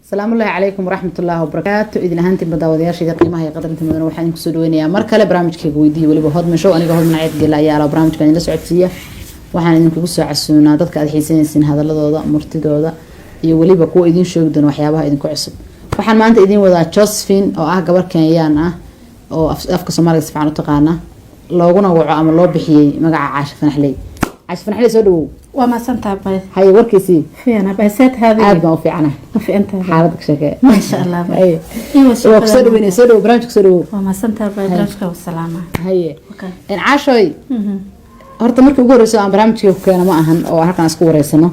السلام الله عليكم ورحمة الله وبركاته. إذن هانتي بداوديار شيء قيمة هي قدر أنتم مدن وحين كسودوينيا مركلة برامج كيقويدي واللي بهاد من شو أنا قهود من عيد قلا يا على برامج كان يلسع عدسية وحين إنكم قصوا عسونا ضدك الحين سن هذا اللي مرتدى وذا يولي بكو إذن شو بدن وحيابها إذن كعصب وحين ما أنت إذن وذا جوزفين أو قبر كان يانا أو أفك سمارك سبحانه وتعالى لو قلنا وعام الله بحيي مقع عاش فنحلي عاش فنحلي سودو وما سنتابه هاي وركيسي في أنا بسات هذه عاد ما في عنها في أنت حالتك شكاء ما شاء الله أي وكسروا بيني سروا برامج كسروا وما سنتابه درجك والسلامة هاي إن عاشوي هرت مركب جوري سواء برامج كيف كان ما أهن أو هركن أسكور يسمى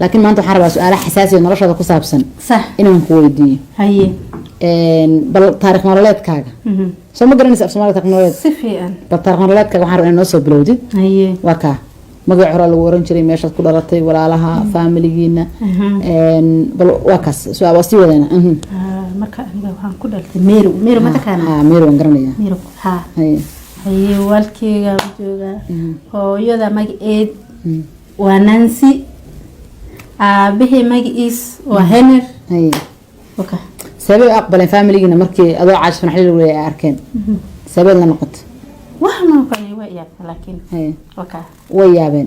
لكن ما أنتم حرب سؤال حساسي إن رشة كوساب سن صح إنهم كويدي هاي بل تاريخ مرلات كاجا سو ما قرني سأف سمارة تاريخ مرلات سفيان بل تاريخ مرلات كاجا وحنا إنه سو بلودي هاي وكا magac hore lagu oran jiray meesha ku dhalatay walaalaha familigiina bal waa kaas soo wasi wadana marka aniga waxaan ku dhaltay meero ma taqaana meero waan garanaya meero haye walkeyga jooga hooyada magaceed waa Nancy aabahay magaciis waa Henry haye okay sabab aqbaleen familigiina markii adoo caaj fanaxlil way arkeen sabab la noqotay waxaan ku leeyahay laakiin haye okay ويابين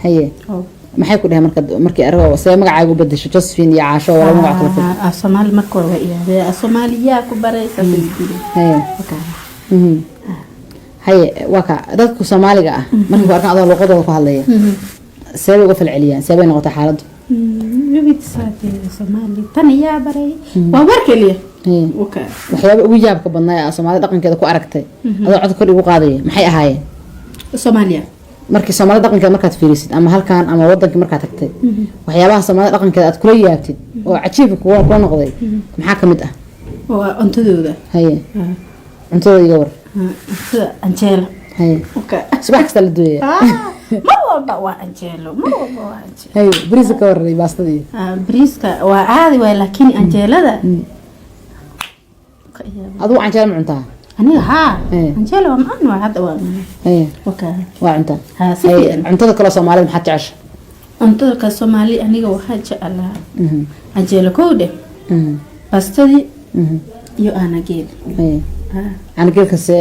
هي ما حيكون لها مركي أروى سوي مقع عقوبة دش جوزفين يا عاشو ولا مقع تلفون الصومال مكور وياه الصومالية كبرى هي هي وكا ذاتكو صومالي جا مركي باركان أضل وقضى وفهالية سوي وقف العليان سوي نقطة حالد يبي تساعدي الصومالي تاني يا بري وبركي ليه وكا وحياة ويجابك بالنايا الصومالي دقن كذا كو أركتي هذا عاد كل وقاضي محي هاي الصومالية markii Soomaali dhaqanka markaad fiirisid ama halkaan ama wadanka markaad tagtay waxyaabaha Soomaali dhaqanka aad kula yaabtid oo cajiib ku noqday maxaa kamid ah waa cuntadooda haye cuntada iga war anjeelo haye okay subax kasta la duuya ma walba waa anjeelo haye bariiska waray baastadii bariiska waa caadi way laakiin anjeelada aduu anjeelo ma cuntaa أنا ها أنجيل وما أنا هذا وما إيه وكا وعنتا ها سفي عنتا كلا صومالي محد عش عنتا كصومالي أنا جو حاجة الله أنجيل كودة بس تدي يو أنا جيل إيه أنا جيل كس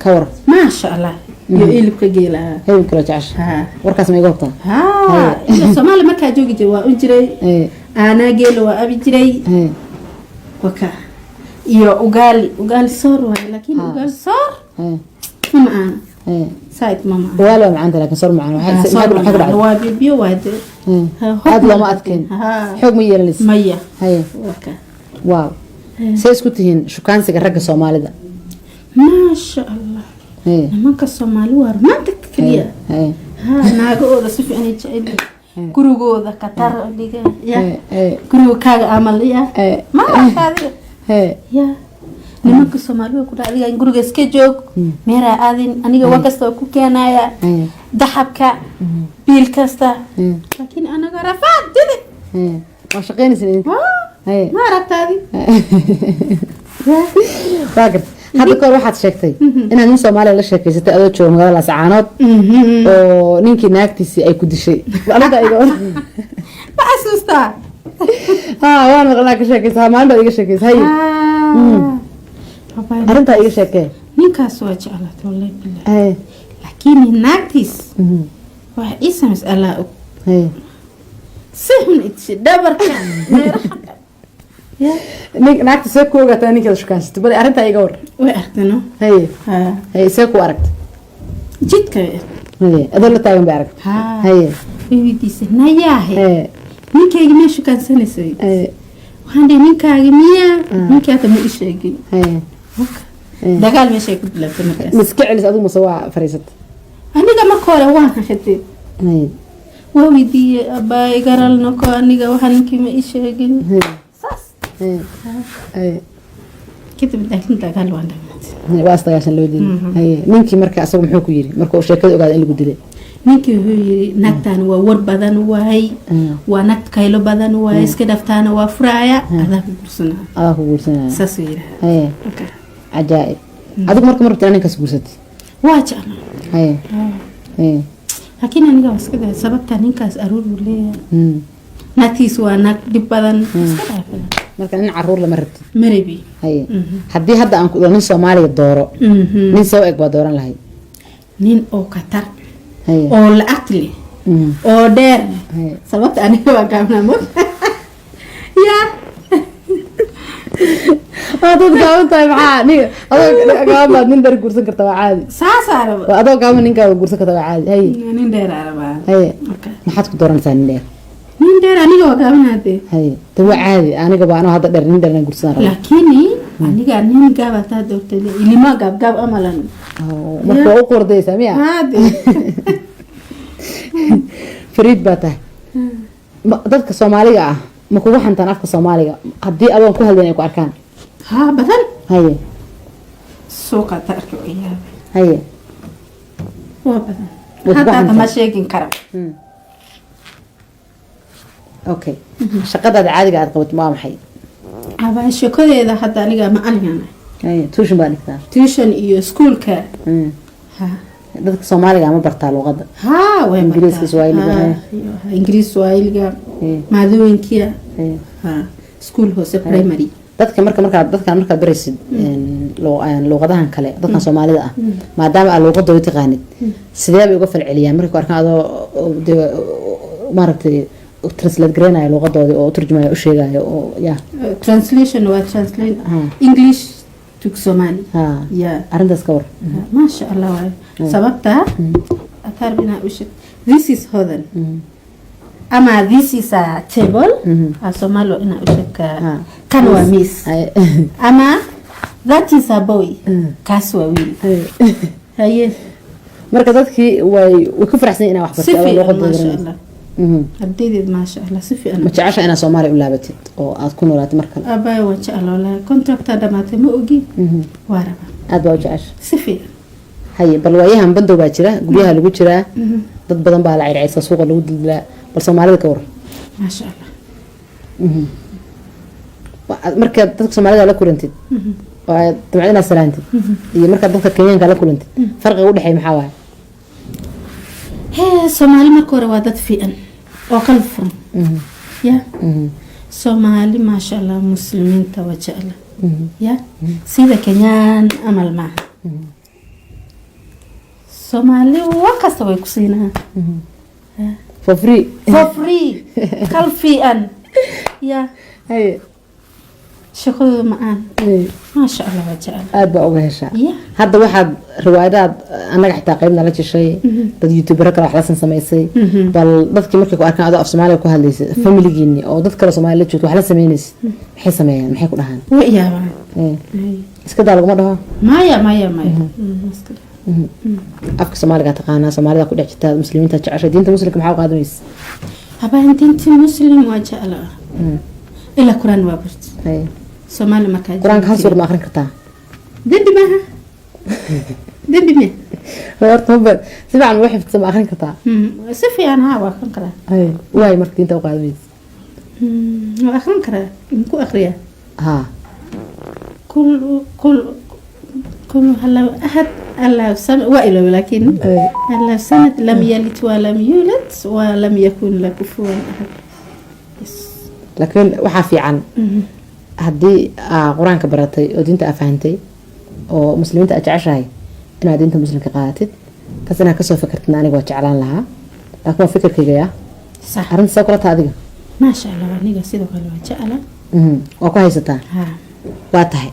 كورة ما شاء الله يو إلك جيل هي كلا عش ها وركاس ما يقطع ها الصومالي ما كاجوجي جوا أنجري أنا جيل وأبي جري وكا iyo ugali soor way laakiin ugali soor ma aan said mama wala ma aanta laakiin soor ma aan waxa waa biyo waade aad lama adkeen xoog ma yeelanis maya haye waka waaw say isku tihiin shukaansiga ragga Soomaalida ma sha Allah nimanka Soomaali waa maanta kaliya ha naagooda si fiican ay jecel gurigooda ka tar dhiga ya gurigaaga amal ya ma qaadi يا نمك الصومالي وكل هذه نقول جسكجوك ميرا آذين أنا وقست وكوكينا يا ذهبك بيل كستا لكن أنا غرفات دي ما شقيني سنين ما عرفت هذه فاكر هذا كل واحد شكتي أنا من صومالي لا شكي ستأذو شو مغلا سعانات ونينكي ناكتسي أي كل شيء أنا ده أيوة ما أسوستا وانا غلاك شاكيس ها ما عنده ايga shakeys hay arinta iga sheekay ninkaas waa jeclaat wallahi billaah laakiin naagtis wax isa mas'ala hay sihun itsi dabarka ya naagtis soo koogata ninka shukaansisto bal arinta iga war way aragtano hay soo ku aragta jidka hay adoo la taagan bay aragta hay wiidiisa nayahay ninkayga meesha kan sanaysay waxaan dhigay ninkaaga miya ninkaada ma isheegay dagaal meesha ku bilaabtay markaas miska celis adigu masoo fariisat aniga marka hore waan xaxatay waa weydiiyay abay garalno ko aniga waxaan ninkii ma isheegay saas kadib dagaal waan dhamatay waa astagaashan loo diiday ninkii marka asagu muxuu ku yiri marka uu sheekada ogaad in lagu dilay ninkii wuxuu yiri nagtaan waa war badan waay waa nag kaylo badan waay iska dhaftaana waa furaaya adaa ku guursanaa saas yiri okay ajaa'ib adigu marka markaa ninkaas guursatay waa jeclaa laakiin aniga iska daa sababta ninkaas aruur u leeyahay nagtiis waa nag dib badan iska dhaafay marka nin caruur lama rabtid marabi haye haddii hadda aan ku nin Soomaaliya dooro nin soo eg baa dooran lahayd nin oo Qatar haye oo lacag leh oo dheer sababta aniga waa gaabnaa ya adoo gaaban tahay maxaa nin adoo gaaban nin dheer guursan kartaa waa caadi saasara adoo gaaban ninka guursan kartaa waa caadi haye nin dheer araba haye maxaad ku dooranaysaa nin dheer aniga waa gaabanaade haye tan waa caadi aniga baa anoo hadda dheer nin dheer guursan rabo laakiin aniga nin gaabata doortay ilma gaab amalan marka u qordaysa miya haade Fariid baa tahay dadka Soomaaliga ah ma kugu xantaan afka Soomaaliga haddii adoon ku hadlayn ay ku arkaan ها بدل haye suuqa tarka iyaa haye waa badan hadda ma sheegin karo okay shaqada caadiga aad qabato ma maxay aba shaqadeeda hadda aniga ma aliyana haye tuition baa dhigtaa tuition iyo schoolka ha dadka Soomaaliga ma bartaa luqadda ha way Ingiriiska Swahiliga Ingiriis Swahiliga maadooyinkiya ha school hoose primary dadka marka baraysid luqadahan kale dadka Soomaalida ah maadaama aad luqadooda taqaanid sidee bay uga falceliyaan markay arkaan adoo maaragtay translate garanayo luqadooda oo turjumayo u sheegayo oo translation waa translate English to Somali arintaas ka war ma sha Allah way sababta atarbina u sheeg this is hodan ama this is a table a Somalo ina u sheeg kan waa miss ama that is a boy kaas waa wiil haye marka dadkii way ku faraxsan inay wax bartaan luqadooda abdeed ma sha Allah si fiican ma jecesha ina Soomaali u laabatid oo aad ku noolaato markan abay waa jecel la contract dhamaatay ma ogi waaraba aad baa jecesha si fiican haye bal waayahan bando baa jira guryaha lagu jira dad badan baa la circaysa suuqa lagu dilaa bal Soomaalida ka war ma sha Allah marka dadka Soomaalida la kulantid waa tabciina salaantid iyo marka dadka Kenyaanka la kulantid farqiga u dhaxay maxaa waay Soomaali marka hore waa dad fiican oo kala furan ya Soomaali ma sha Allah muslimiinta waa jecel ya sida Kenyaan amal ma Soomaali waa kasta way ku siinaa for free kal fiican ya hay shaqada ma aan ma sha Allah waa jecel aad baa uga hesha hadda waxaad riwaayadaad anaga xitaa qaybna la jishay dad youtuber kale wax la sameysay bal dadkii markay ku arkaan adoo af Soomaaliya ku hadlaysay family-giini oo dad kale Soomaali la joogto wax la sameynaysid maxay sameeyaan maxay ku dhahaan way yaabaan iska daa laguma dhaho maya afka Soomaaliga taqaana Soomaalida ku dhexjirta muslimiinta jecesha diinta muslimka maxaa u qaadamaysa habaan diinta muslim waa jecel ila Quraan waa bart Soomaali markaa Quraanka hal suura ma akhrin kartaa dambi ma horta si fiican wax xifdsan ma akhrin kartaa si fiican ha waa akhrin karaa way markaa diinta u qaadamaysa waa akhrin karaa ku akhriya ha كل هلا أحد الله سنة وإله ولكن الله سنة لم يلد ولم يولد ولم يكن له كفوا أحد لكن وحافي عن هدي قرآن كبرتي ودينت أفهمتي ومسلمين تأجعش هاي أنا دينت مسلم كقاتد بس أنا كسر فكرت إن أنا قاعد على لها لكن فكر كجيا صح أرنت سكرت هذه ما شاء الله نيجا سيدو قالوا جعله وكويس تا واتهي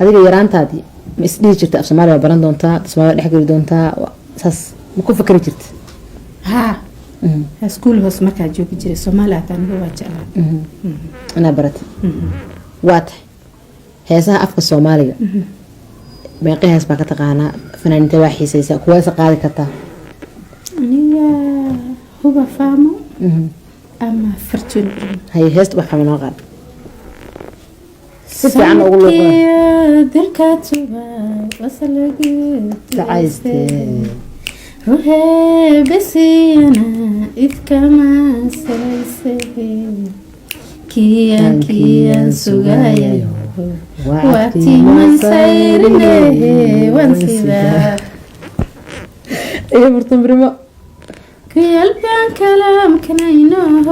adiga yaraantaadi ma isdhihi jirtay af Soomaaliya baran doontaa Soomaaliya dhex geli doontaa saas ma ku fikri jirtay ha school hoos markaa joogi jiray Soomaaliya aniga waa jeclaa ana baratay waat heesaha afka Soomaaliga meeqay hees baa ka taqaana fanaaniinta waa xiisaysa kuwaas qaadi kartaa aniga huba faamo ama fortune hay heesta waxa ma qaad سفعان أقول لك دركاتوا وصلوا تعيستي روحي بسي أنا إذ كما سلسي كيان سوغايا وقتي من سيرني وانسيبا إيه برطن بريما كيالبان كلام كنينه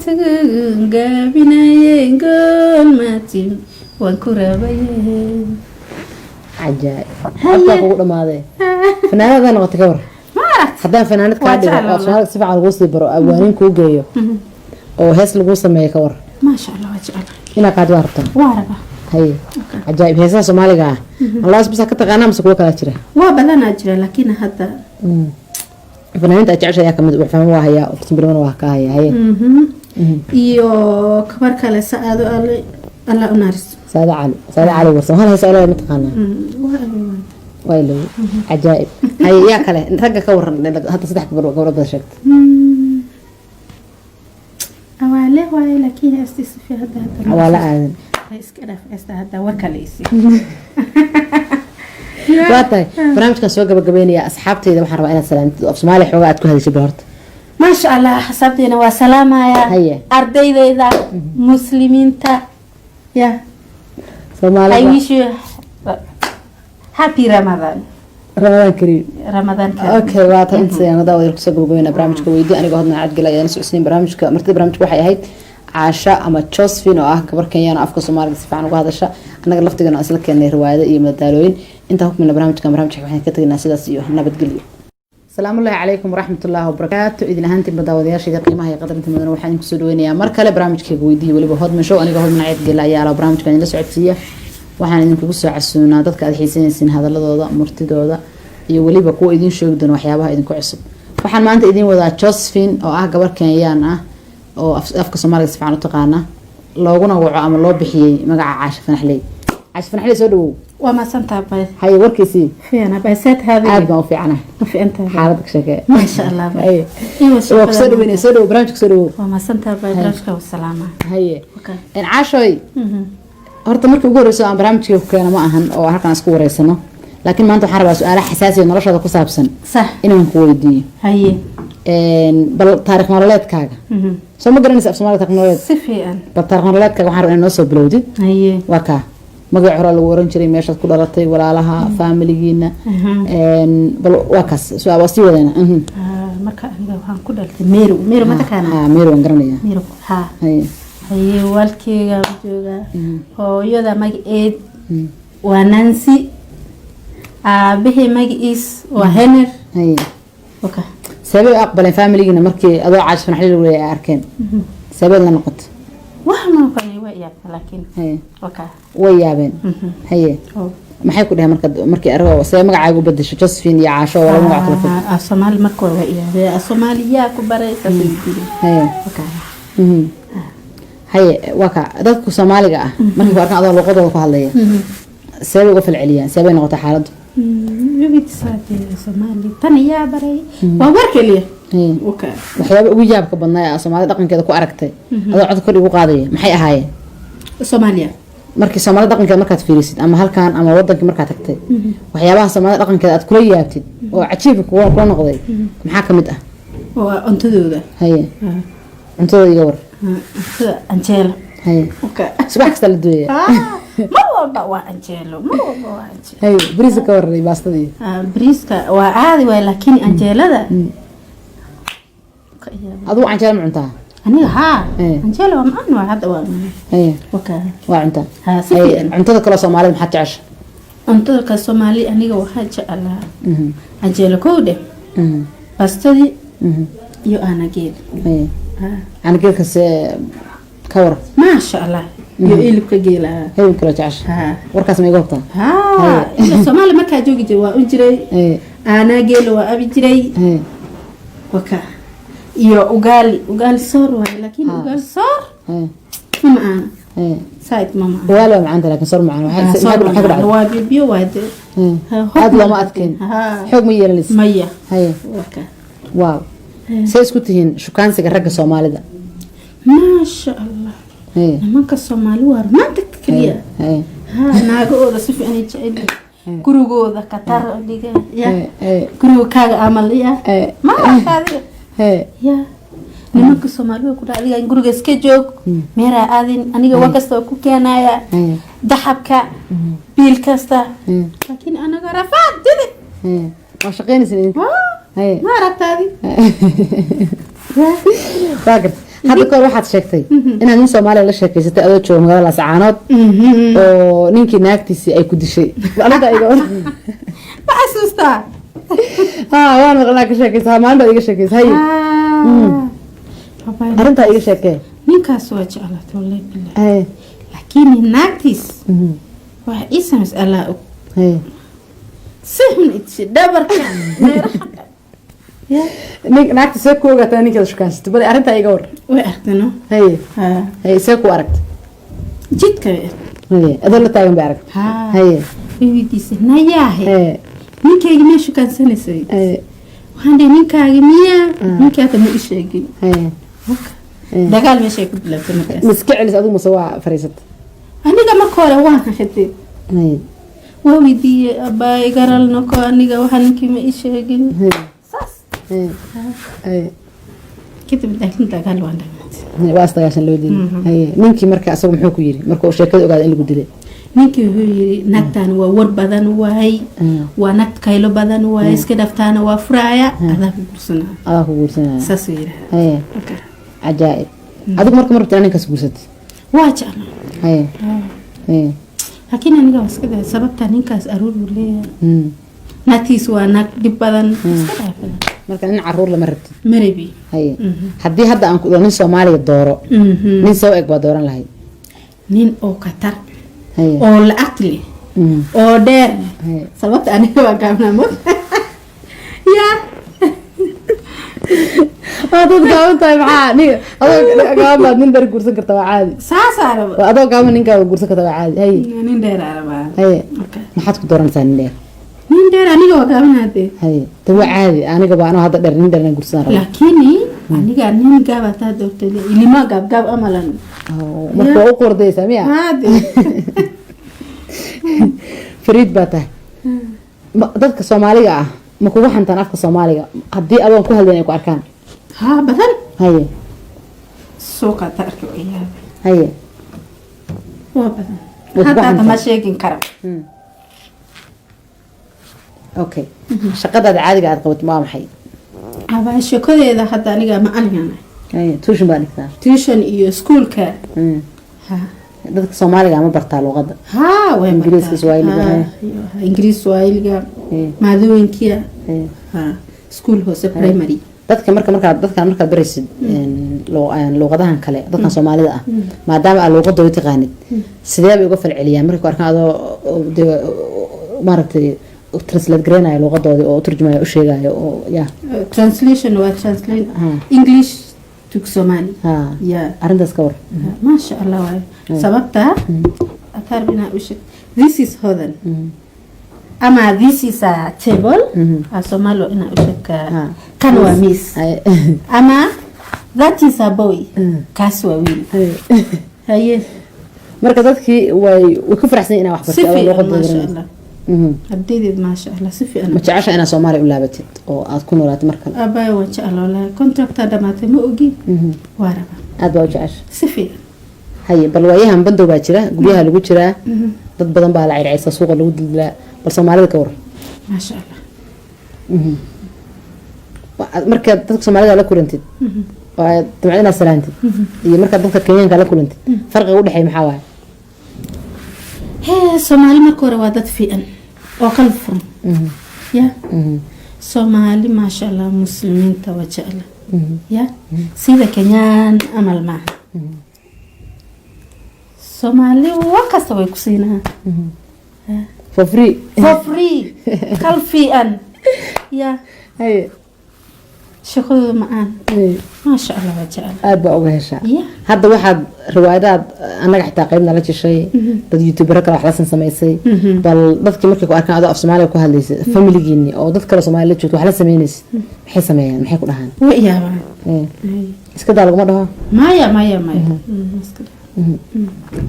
تقابنايين قول ماتين وانكرابيين عجائب حتى أقول ما هذا فنانة ذا نغطي كور خدام فنانة كادي أصلا سبعة على الغوص برو أوانين كوجيو أو هيس الغوص ما يكور ما شاء الله ما شاء الله هنا قاعد وارطة واربة هي عجائب هيسا سومالي قاع الله بس كنت غانا مسكوا كلا ترى وبدنا أجري لكن هذا فنانة أجعش يا كم وفهموا هي وبتمرون وهكا هي iyo kabar kale saado alla unaris سادة علي ورسم هل هيسألوا متقانا ويلو عجائب هي يا كله رجع كور هذا صدق كبر بدشت أوله واي لكن استيسفي هذا ولا عادي اسكرف هذا وكليسي واتاي برنامج كان سوق قبل يا أصحابتي إذا محرم أنا سلام في سومالي حوجات كل هذه شبهرت ما شاء الله حسبتنا وسلامة يا أرضي ذا مسلمين تا يا سومالي I wish you happy Ramadan كريم رمضان كريم اوكي waata inta aan daawada ku soo gabagabeynaa barnaamijka weydii aniga hodna aad galay aan socodsiin barnaamijka martida barnaamijka waxay ahayd Aasha ama Josephine oo ah gabar Kenyan afka Soomaaliga si fiican uga hadasha anaga laftigana isla keenay riwaayado iyo madaalooyin inta hukmina barnaamijka waxaan ka tagnaa sidaas iyo nabadgelyo السلام الله عليكم ورحمة الله وبركاته إذن هانتي بداودياشي قيمة هي قدر انتم مدنوا وحين كسو دوينيا مركلة برامجك ويديه ولي بهود من شو أنا قهود من عيد قلا يا برامجك أنا لسعودية waxaan idinku ku soo casuunaa dadka aad xiisanaysiin hadaladooda martidooda iyo waliba kuwa idin sheegi doona waxyaabaha idinku cusub waxaan maanta idin wadaa Josephine oo ah gabar Kenyan ah oo afka Soomaaliga si fiican u taqaana looguna waco ama loo bixiyay magaca Aasha Fanaxley soo dhawow waa ma santa bay hay warkiisi fiina bayset hadi aad baan u fiicana ma fiinta xaaladka shaqee ma sha Allah hay iyo soo dhaweynay barnaamijka soo dhawow waa ma santa bay barashka wasalaama hay in Aashoy horta markii ugu horreysay aan barnaamijka ku keenay ma ahan oo halkan isku wareysano laakiin maanta waxaan rabaa su'aalo xasaasi ah noloshada ku saabsan sax inaan ku weydiiyo haye bal taariikh nololeedkaaga soo ma garanaysaa Soomaaliga taariikh nololeed si fiican bal taariikh nololeedkaaga waxaan rabaa inaan soo bilowdid haye waa ka magac hore lagu oran jiray meeshaad ku dhalatay walaalaha familigiina bal waa kaas su'aalo sii wadana marka aniga waxaan ku dhaltay Meero ma taqaana Meero waan garanayaa Meero ha haye haye walkeyga jooga hooyada magaceed waa Nancy aabahay magaciis waa Henry haye okay sabab aqbaleen familigiina markii adoo Aasha Fanaxley lagu leeyahay arkeen sabab la noqoto waxaan ku leeyahay laakiin haye okay way yaabeen haye maxay ku dhahay markii aragoo say magacaaga u bedesho Josephine iyo Aasha wala magac kale ah Soomaali markii waa yaabay Soomaaliya ku baraysa haye okay haye waka dadku Soomaaliga ah markii warkan adoo luqadooda ku hadlaya sabab uga falceliyaan sabab noqotay xaaladdu yubitsaati Soomaali tan yaa baray waa warkaliya okay waxyaabo ugu yaabka badnaa ee Soomaali dhaqankeeda ku aragtay adoo cod kor ugu qaadaya maxay ahaayeen Soomaaliya markii Soomaali dhaqankeeda markaad fiirisid ama halkaan ama wadankii markaad tagtay waxyaabaha Soomaali dhaqankeeda aad kula yaabtid oo cajiib ku noqday maxaa kamid ah waa cuntadooda haye cuntadooda iga war Angela haye okay subax kasta la duuya ma walba waa Angelo haye bariiska ka waray baastadii bariiska waa caadi way laakiin Angelada aduu Angela ma cuntaa aniga ha Angela waa macaan waa hadda waa haye okay waa cuntaa ha si cuntada kale Soomaalida maxaad jeceshay cuntada kale Soomaali aniga waxaan jeclaa Angela koode baastadii iyo anageel haye anageel kase كور ما شاء الله يقلب كجيلا هي كلا تعش وركاس ما يقطع ها الصومال ما كاجوجي جوا أجري أنا جيل وأبي جري وكا وقال صار لكن وقال صار ما معنا سايد ما معنا ولا معنا لكن صار معنا صار معنا وابي بيو واحد هذا ما أتكن حكم يرلس مية هي وكا واو سيسكتين شو كان سجرك الصومالي ده ما شاء الله لما كالصومالي وار ما تكليا ها ناقو رسفي أنا جايب كروجو ذا كتر ديجا يا كروجو كاغ عمل يا ما هذا يا لما كالصومالي وكذا ديجا كروجو سكجوك ميرا أذن أنا وقست كوكينا يا ذهب بيل كاستا لكن أنا غرفات جد ما شقين سنين ما aragtaadi فاكر هذا كل واحد شكتي أنا نين سومالي ولا شكتي ستة أدو شو مقالة سعانات ونينكي ناكتيسي أي كل شيء أنا دا إيجا ما أسوستا وانا غلاك شكتي ما عنده إيجا شكتي هاي أنت إيجا شكتي ninkaas waa jeclaat wallahi billahi laakiin naagtiis wax isa mas'ala sihun itsi dabarka meeraha ya naagtiis ku ogaatay ninka shukaansisto bal arinta iga war way aragtano hay see ku aragt jidka adoo la taagan bay aragt wiidiisa nayaahe ninkayga ma shukaansanayay waxaan dhahay ninkaaga miyaa ninkaada ma isheegay dagaal meesha ku bilaabtay markaas miskiclis adigu masoo fariisat aniga marka hore waan ka xidhay waa weydiiyey abaay garalno ko aniga waxaa ninkii ma ii sheegin saas kadib dagaal waan dhamaatay waa astagaashan loo dilay ninkii marka asagu muxuu ku yiri marka uu sheekada ogaaday in lagu dilay ninkii wuxuu yiri naagtaan waa war badan waay waa naag kaylo badan waay iska dhaftaana waa furaaya adaa ku guursanaa saas yiri عجائب أدوك مركب مرة أنا كسبوست واجع لكن أنا جالس كده سبب تاني كاس أرور ولا ناتيس وانا دبادن مركب أنا عرور لمرت مريبي هي حدي هذا أنكو نين سومالي الدورة نين سو إكبر دوران لهي نين أو قطر أو الأكل أو دير سبب تاني وكامنا مو يا هذا قام طيب عادي هذا قام من در كورس كرت عادي ساسارة هذا قام من كذا كورس كرت عادي هي نين دير عربا هي ما حد كدوران ثاني دير نين دير أنا جوا قام هذا هي تو عادي أنا قام أنا هذا در نين در كورس نار لكني أنا قام نين قام هذا دكتور اللي ما قام أملا ما هو أقول ده سامع هذا فريد باته ضدك الصومالية ما كوبا حنتان أفك الصومالية هدي أبغى كل هذين يكون أركان ها بدل هي سوق تركوا إياه هي وبدل هذا ما شيء كرم أوكي شقد عادي قاعد قوت ما محي أبغى الشكل إذا حتى أنا ما أنا هي توشن بالك توشن إيو سكول كا ها dadka Soomaaliga ma bartaa luqada way Ingiriiska Swahiliga Ingiriis Swahiliga maadooyinkiya school hoose primary dadka marka barisid luqadahan kale dadkan Soomaalida ah maadaama aad luqadooda taqaanid sidee bay uga falceliyaan markay arkaan adoo maaragtay translate garanayo luqadooda oo turjumayo u sheegayo oo translation waa translate English to Somali arintaas ka war ما شاء الله واي سببتها أتعرفين وش this is هذا أما this is a table أسمعلو إنا وشك كانوا ميس أما that is a boy كاسوا ويل هاي مركز dadkii way ku faraxsan inaa wax bartay luqadda ما شاء الله أبديت ما شاء الله سفي أنا ما تعيش أنا سومالي ولا بتد أو أكون ولا تمركز أباي وإن شاء الله لا كونتراكت هذا ما تموجي واربا أبا وجعش سفي هاي بالوياها بدو باكرة قبيها اللي قلت لا ضد بدن بقى العير عيسى سوق اللي ود لا بس سومالي كور ما شاء الله مركز تدك سومالي على كورنتي وتبعنا سلانتي هي مركز تدك كينيان على كورنتي فرق يقول حي محاواه هي سومالي مركورة وادت في أن وقلب فرن يا سومالي ما شاء الله مسلمين توجه له يا سيدا كنيان أمل معه سومالي وكسر ويكسينها ففري كل في أن يا هي شكل معان ما شاء الله وجه أبا وجهها هذا واحد روايات أنا حتى قيمنا لك شيء ضد يوتيوبر كلا حلاسن سميسي بل ضد كمرك كأركان هذا في سوماليا وكهاليس فاميلي جيني أو ضد كلا سوماليا تشوت وحلا سمينيس محي سميان محي كلهان ويا ما إسكت على قمرها مايا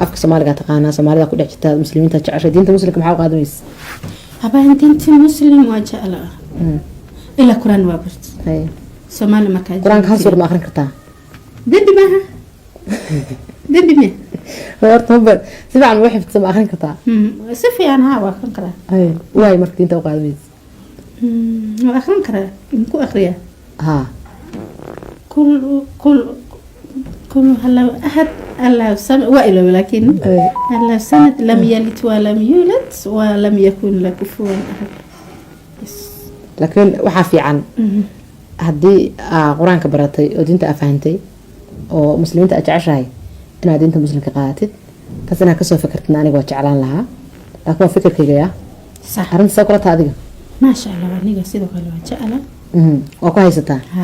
أفك سوماليا تقانا سوماليا كل حتى مسلمين تشعر دين مسلم كم حاول قادميس أبا أنت مسلم وجه الله إلا قرآن وابرت سومالي ما كان قرآن خاص ما آخر كرتها دبي معها دبي مين غيرت هبل سبع الوحي في السماء آخر كرتها سفي أنا هوا آخر كرتها واي مركتين توقع الميز ما أخرن كره إنكو أخريا ها كل هلا أحد الله سنة وإلا ولكن الله سنة لم يلد ولم يولد ولم يكن له كفوا أحد laakiin waxaa fiican haddii aa qur-aanka baratay oo diinta aa fahantay oo muslimiinta aad jeceshahay inaad diinta muslimka qaadatid taas inaad kasoo fikirtid aniga waa jeclaan lahaa laakiin waa fikirkayga yaa صح arrinta saa kulata adiga ما شاء الله aniga sidoo kale waa jecla waa ku haysataa ha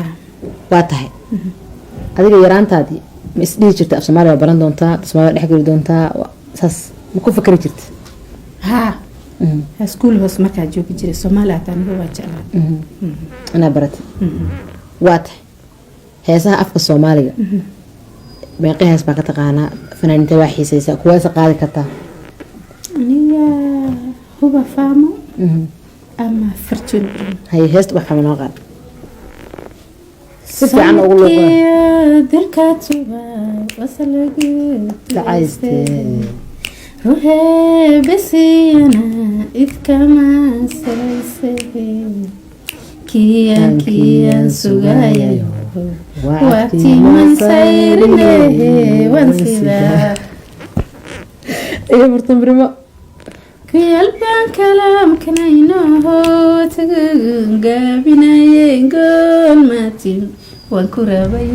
waa tahay adiga yaraantaadii ma isdhihi jirta af soomaaliya waa baran doontaa soomaaliya dhex geli doontaa saas ma ku fikri jirta ha school hoos markaa joogi jiray Soomaaliya aniga waa jecla anaa baratay waa tahay heesaha afka Soomaaliga meeqa hees baa ka taqaanaa fanaaniinta waa xiisaysa kuwaasa qaadi kartaa aniga huba faamo ama fortune hay heesta waxa noo qaad si fiican ugu luqad dalkaatuba wasalagi tacayste ruhe besiyana idkama salayse kiyan sugayayo waqti man sayrine wansida iyo furtan birimo كيالبان كلام كناينو تغابيناي غول ماتين وانكوراباي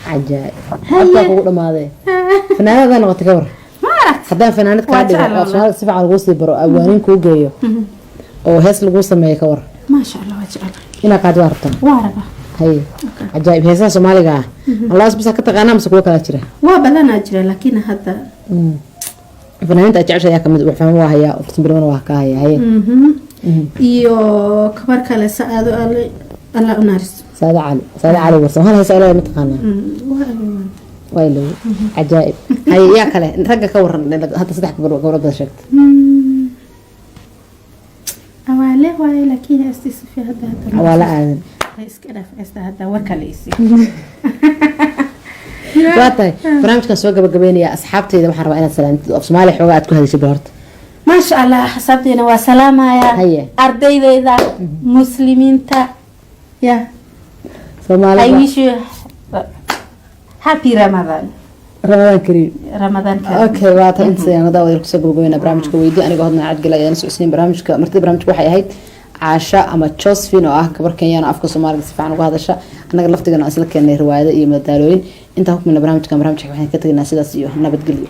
عجائب حتى ugu dhamaade fanaanada noqotay gabar haddaan fanaanad ka dhigo oo shaqada si fiican ugu sii baro awaanin ku geeyo oo hees lagu sameeyo ka war ما شاء الله وجعل ina qaad warta واربا hay عجائب heesaha Soomaaliga Allah subhanahu wa ta'ala ka taqaanaa mise kuwa kala jira waa badan ajira laakiin hadda fanaaniinta aad jeceshahay kamid wax fahmo waa haya oo birman waa ka haya hay iyo kabar kale saado alla unaris saada cali warsan hal hees ay mataqaanaa waa ilo عجائب hay yaa kale ragga ka waran hadda saddex gabar bada sheegtay awaale waay laakiin astis fi hadda awaala aadan iska dhaaf hada warkaleesi waatay barnaamijkan soo gabagabeynaya asxaabteyda waxaan rabaa inaad salaantid oo Soomaaliya xoogaa aad ku hadashay horta ما شاء الله حسابتنا وسلامايا أرديدا مسلمينتا يا Soomaaliya I wish you happy Ramadan كريم رمضان كريم اوكي waata inta aan daawada ku soo gabagabeynaa barnaamijka weydii aniga hodna cad galay aan socodsiin barnaamijka martida barnaamijku waxay ahayd Aasha ama Josephine oo ah gabar Kenyan afka Soomaaliga si fiican uga hadasha anaga laftigana isla keenay riwaayado iyo madaalooyin inta hukmina barnaamijka waxaan ka tagnaa sidaas iyo nabadgelyo